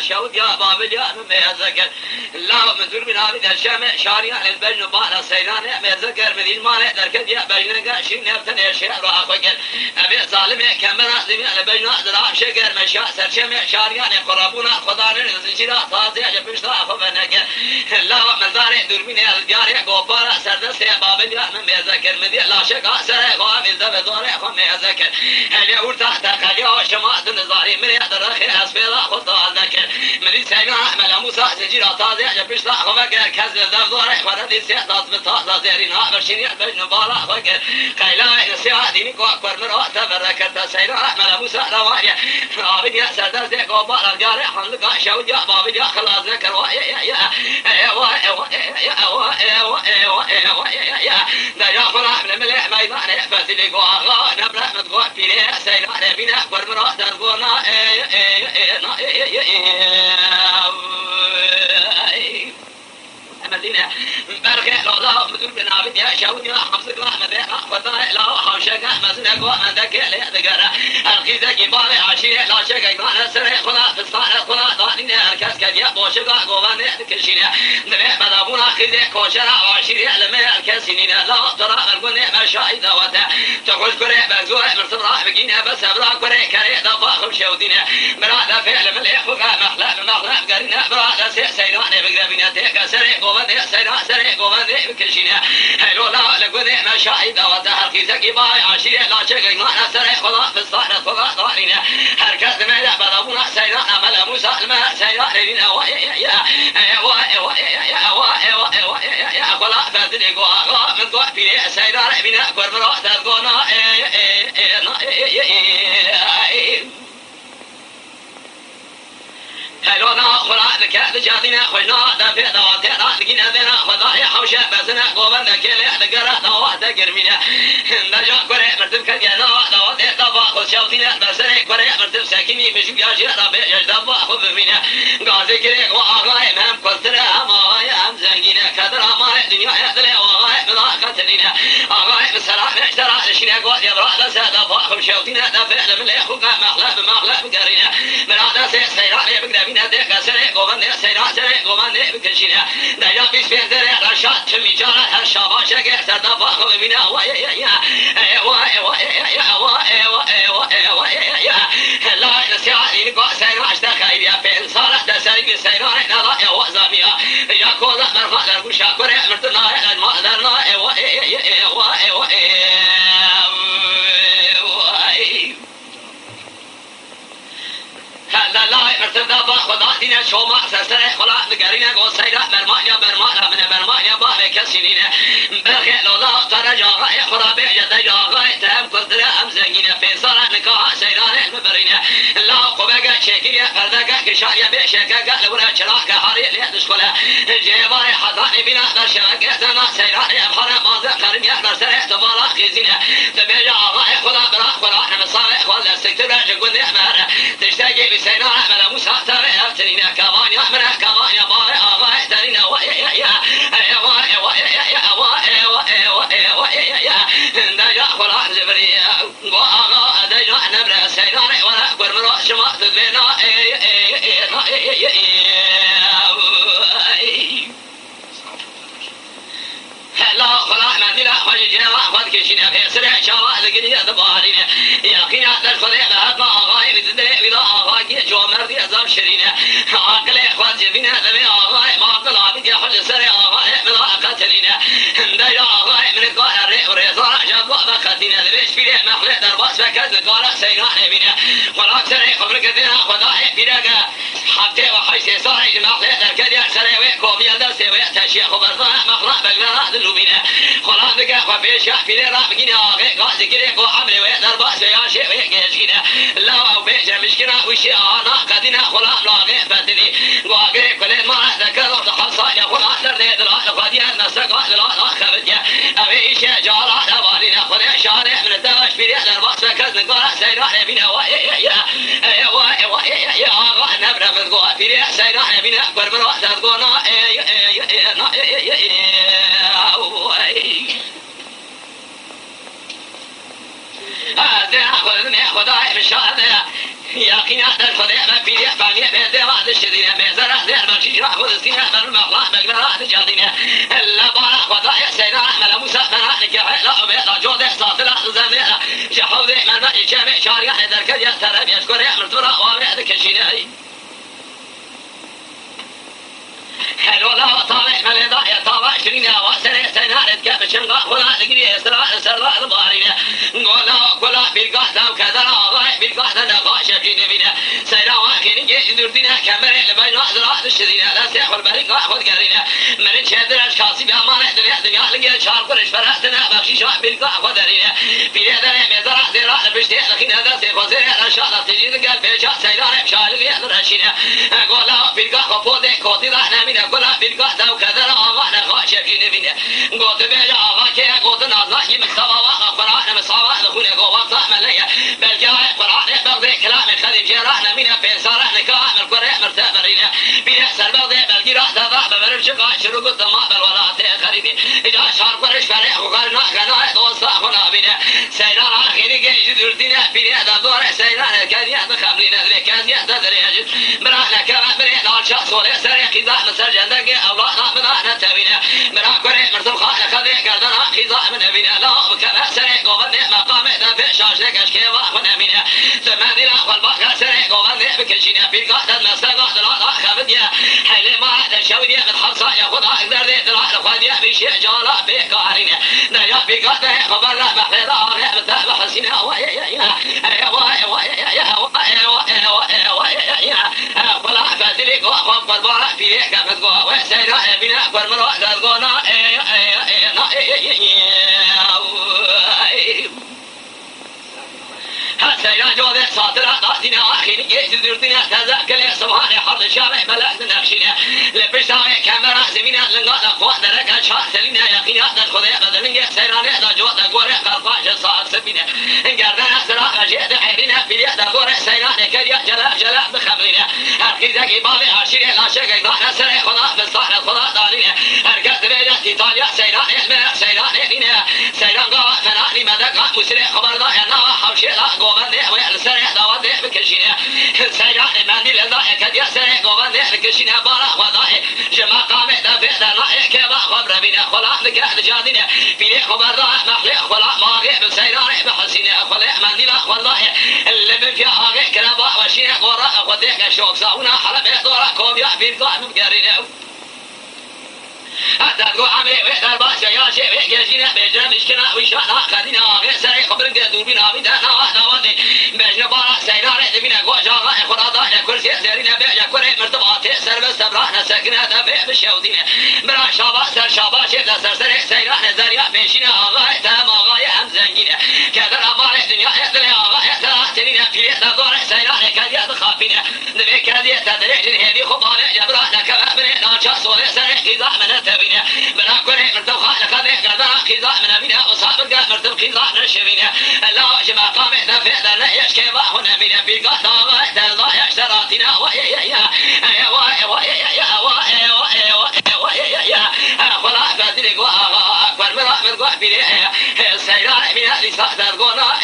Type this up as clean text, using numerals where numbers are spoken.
شود يا بابل يا من يذكر الله من دور من هذه الشام شاريا البين بالا سيران ما يذكر مدين ما يقدر كد يا بين قاشين يبتن اشياء راح فكر ابي ظالم كم لازم البين ذرا شجر مشاء سرشم شاريا قربونا خدار زنجيرا طازه جبش راح فنك الله من دار دور من الجار غوبا سردس يا بابل يا من يذكر مدين لا شك سر غاب ذب دور خم يذكر هل يورت تحت قليا شماعه نظاري من يقدر خي اسفل خطا ذكر من سينا أحمل موسى زنجير طازع جبش لا خبر كذب ذب ضارع ورد سيد ضد بطاق زيرين هابرشين بين بالا خبر قيلا سيا ديني قاكور مرا تبركت سينا أحمل موسى رواية عابد يا سردر ذي قبال الجارع حمل قاشود يا بابد يا خلاص ذكر يا خلاص من ملح ميدان فاتلي قاغا نبرح متقوى فيني سينا بينا قور مرا درقونا مدينة بركة الله بدون بنابد يا شاود يا حمص الله مذاق خذنا لا حوشك مزنك ومدك لا ذكر القيزة جبال عشية لا شك ما نسر خلا في الصالح خلا ضانينا الكاس كذا بوشك قوان كشينا نبي بدابونا خيزة كوشرا عشية لما الكاسينين لا ترى القن مشاهد وتا تقول كره بزور مرتبط بجينا بس أبراك كره كره دفاع شودينا مراد فعل ملح مخلق قرينا مراد سيدنا بقربنا تكسر قوان سرع قوان بكشينا هلو لا لقد مشاهد وتحقي زكي باي عشية لا شك ما سرع خلا في الصحراء خلا ضارينا هركز ما لا بلابونا سيدنا ملا موسى الماء سيدنا لنا يا خلا فادني قوا من قوا في سيدنا بنا كرمرا تلقونا هلونا خلاص كهذا جاتنا خشنا دفع دواتنا لقينا ذنا خدايا حوشة بسنا قوبنا كله دقرة دوات قرمينا نجا كره مرتب كجنا دوات دفع خش شوتنا بسنا كره مرتب سكيني مشي يجي ربع يجدفع خذ منا قاضي كره وعقاي مهم كثرة ما يهم زنجنا كثرة ما الدنيا يدل وعقاي ملاقتنا عقاي بسرعة اشترى لشنا قوي يبرأ لسدفع خش شوتنا دفع من الأخوة مخلب قرينا من هذا سيراني بقدر ذيك سرع قوان سرع قوان بكشينا دايا بيس بيندر رشاد تميجار هالشابا شجع تدفع خبينا لا نسياني نقاس سرع اشتكى يا فين صارت تسرق سرع نضع يا وزاميا يا كولا مرفع الوشاكر مرتنا المقدرنا لا ارتدى خداتنا شو ما سسر خلاص قرينا قصيرة برمانيا من برمانيا باه كسرينا برخي لولا ترجع غاية خرابي جد غاية تهم كثرة هم زينة في صار نكاح سيران المبرينا لا قبقة شكية فردقة كشاية بشكة قال ولا شراك حري ليدش كلها جيباري حضاني بنا درشة زنا سيران يبخر ما ذكر يحضر سريع تبارا خزينة تبيجا غاية خلا براخ ولا مصالح ولا سكتر جقول يحمر تشتاقي بسيران ملا موسى ترى ترينا كمان يحمر كمان يا باي أغاية ترينا دجا خلاص جبريا وأغا دجا نبرة سيران ولا أكبر مرا شما تدبنا لا خلاص ما نلا خرجنا وأخذ كشينا في سرع شوا لقينا دبارينا يقينا تدخل بهذا أغاية بتدري ولا أغاية جو مرضي أزار شرينا عقل أخذ جبنا ذبي أغاية ما طلع بدي حج سرع أغاية من قتلنا دجا أغاية من القاهرة وريزار جاب بقتنا ذبيش فيه مخلق درباس فكذا قال سيران بنا خلاص سرع خبر كذا خداي بيرجع حتى وحيس صار مخلق دركذا سرع ويكوب يلدا سوي تشيخ خبر مخلق بقنا ذلوبنا خلاص دقا خفيش في راح بقينا قاعد كده قو حمل ويقدر باس يا شيء ويجينا لا او بيج مشكله وش انا قدنا خلاص لاقي فتني واقي كل ما ذكر خلصا يا خلاص درد لا قد الناس قال لا خبت يا ابي شيء جار بالي ناخذ شارع من الدواش في يقدر باس فكذا قال سير بينا قوة في سيران بنا أكبر من وقت تقولنا خدای مشاهده یقینا در خدای من پیری فانی به وقت شدینه به زرع در بخشی را خود سینه بر مغلا مغلا جادینه لبارا خدای سینا احمد موسی فنا که لا به جود ساتل زمینه جهود من ما جمع شارع در کجا ترى يشكر يعمل ترى وامع كشينه حلو لا طالع من الضايع طالع شرينا وسنة سنة كيف شنقا ولا تجري سرلا البارينا قولا قولا في القهدة وكذا غايب في القهدة نقاش في نبينا سيرا واخين جيش دردنا كمر لبين واحد الشدينا لا سيخل بريق واحد قرينا من شهدر الشخصي بأمانة دنيا لقي شهر كلش فرحتنا بخشي شهر بالقهوة درينا في هذا مزرعة زراعة بشتي لكن هذا سيخل زراعة إن شاء الله تجي القلب في شهر سيرا بشهر غير رشينا قولا في القهوة فوضي كوتي رحنا من قولا في القهدة وكذا آغانا خاشة في نبينا قوت بيجا آغا كي قوت نازاكي مستوى واقع فراحنا مصاوى دخونا قوة صحمة ليا بالجواء فراحنا بغضي كلام خذي جراحنا منا بيسارحنا كامل كوريح مرتبرينا بينا سربغضي بلقي راح تضاح بمرمشق عشر وقلت ما بالولاة خريبي إذا شعر قرش فريح وقال نحكنا دوصاحنا بنا سيران آخيري جيش دردنا بنا دادور سيران كذيات خملنا ذري كذيات ذري براحنا كما برينا الشخص ولا سريق إذا مسرجن دقي أولادنا مناحنا تبينا برا كوريح مرتب خانا خذي قردنا خيزاح من بنا لا وكما سريق وبني مقام دفع شاشك أشكي واحنا بنا ثم ذي الأخوة الباقى سريق وبني بكشينا في قهدة المسرقة لا خبديا حيلي ما عهد الشودية من حصة ياخذ أقدر ذي دلال خذيا في شيء جالا في قهرنا نجا في قهدة خبرنا محفظة آغي بتابع حسينا ولا فاتلك وأخوان قلبارا في ليك فتقوى وسيرا بنا أكبر من وقت تقولنا سيران جوذي صادرة ضغطنا أخيني جيش دردنا تذكر سبحانه حرض الشامع بلغت نخشنا لبشتاوي كاميرا زمينا لنقاط أقوات دركة شاق سلينا يقينا تدخذي بدلنجي سيران يحدى جوات قوري قرقاش صاحب سبينا انقردنا سراغ جيد حيرنا في اليحدى قوري سيران كريا جلاء بخمرنا أركيزك بابي عشيري لا شك إضاحنا سري خضاء بالصحن خضاء دارنا أركز بينا إيطاليا سيران يحمل سيران يحينا سيران قوات فناني مدقات مسري خبر ضاحنا حوشي لا قوات ويحل سريح دوات بكشينا سيران ماندي لله كد يسريح قوات بكشينا بارا وضاحي جمع قامي دفع دناحي كيبا خبر بنا خلاق لك جادنا في ليك خبر ضاح محلي خلاق ماغي بسيران بحسينا خلاق ماندي لك والله اللي من فيها غي كلابا وشينا قراء وديك شوك ساونا حلب يحضر كوم يحفي القائم بقرينا حتى تقول عمي ويحدى الباشا يا شيء ويحجينا بيجنا مشكنا ويشانا خدينا غير سريع خبر قدو بنا بدانا واحنا ودي بيجنا بارا سينا ريح بنا قوشا غاية خراضانا كرسي سيرنا بيجا كوري مرتبات سر بس براحنا ساكنة تبع بشيوتنا برا شابا سر شابا شيبنا سر سريع سينا نزاريا بيشنا غاية تاما غاية هم زنجينا كذا أمار الدنيا يحدنا غاية تاحتنينا في يحدى دور سينا كذيات خافينا نبي كذيات تدريح هذي خبارة جبرانا كما بنينا شخص ولي سريع كذا من تبينا بنا كوري مرتب خاطر خذي قدرنا خيزاح من بنا وصاحب القاف مرتب خيزاح من الشبينا لا جمع قامه دفع لنا يشكي باحنا بنا في قطع غاية الله يشتراتنا خلاص فاتلك أكبر من رحمة قوة بليه سيران من أهل صحدة قونا